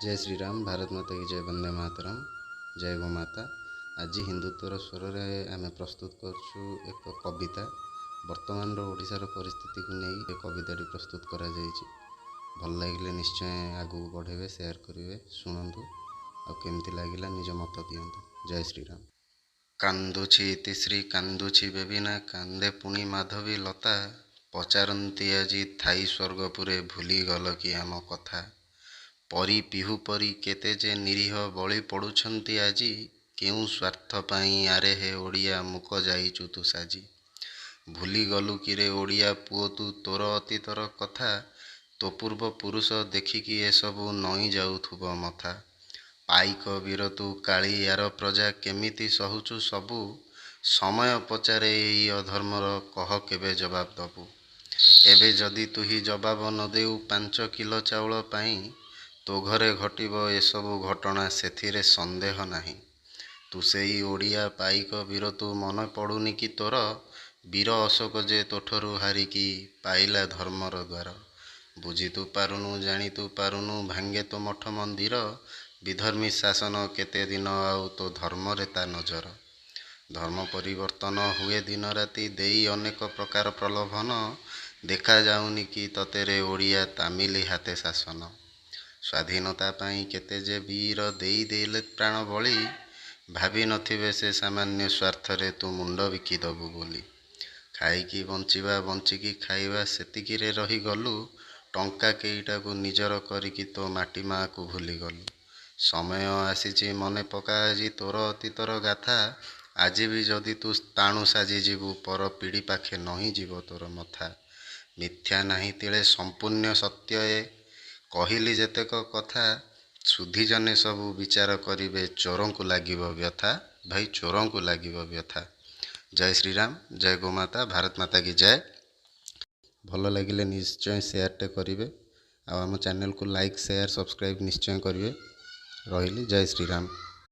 जय श्री राम। भारत माता की जय। वंदे मातरम। जय गो माता। आज हिंदुत्वर स्वर आम प्रस्तुत करछु एक कविता। वर्तमान ओडिशार परिस्थिति को नहीं एक कविताटी प्रस्तुत करा जायछि। भल लगे निश्चय आगू बढ़ेबे, शेयर करेंगे, शुणु आ केमती लगिला निज मत दियंतु। जय श्री राम। कांदुछि इतिश्री कांदुछि बेबिना कांदे पुणी माधवी लता पचारती आजी थाई स्वर्गपुरे भूली गल कि आम कथा परी पिहु परी केते जे निरीह बଳି पड़ुछंती आजी केउ स्वार्थ पाई आरे हे ओडिया मुक जाइचु तु साजी भूली गलु किरे ओडिया पुओ तू तोर अतीतर कथा तो पूर्व पुरुष देखिकी एसबु नई जाउथुब मथा पाइक वीर तू काली यार प्रजा केमिति सहुचु सबु समय पचारे एई अधर्मर कह केबे जवाब दबु एबे जदि तु ही जवाब न देउ 5 किलो चाउल पाई तो घरे घटिब एसबु घटना सेथिरे संदेह नाही तू सेई ओडिया पाइक वीर तू मन पड़ुनी कि तोर वीर अशोक जे तोठरू हारिकी पाइला धर्मर द्वार बुझी तू पारुनु जानी तू पारुनु भांगे तो मठ मंदिर विधर्मी शासन केते दिन आउ तो धर्म रे ता नजर धर्म परिवर्तन हुए दिन राति देई अनेक प्रकार प्रलोभन देखा जाउनी कि ततेरे ओडिया तामिली हाते शासन स्वाधीनता पाई केते जे वीर देई देले प्राण बଳି भाभी नथिबे से सामान्य स्वार्थ रे तू मुंड विकी दबु बोली खाइकी बंचिबा बंचिकी खाइबा सेतिकी रे रही गलु टंका केईटा को निजर करिकी तो माटी माँ को भूली गलु समय आसीची मने पका आजी तोर अतीतर गाथा आज भी जदि तू ताणु साजी जीवु पर पीढ़ी पाखे नहीं जीव तोर मथा मिथ्या नहीं तिले संपूर्ण सत्य ए कहली जेतेक कथा सुधी जने सबू विचार करिवे चोरों को लागिब व्यथा भाई चोरों को लागिब व्यथा। जय श्री राम। जय गोमाता। भारत माता की जय। भल लगिले निश्चय शेयर टे करिवे आ आम चैनल को लाइक शेयर सब्सक्राइब निश्चय करिवे। रहिली। जय श्री राम।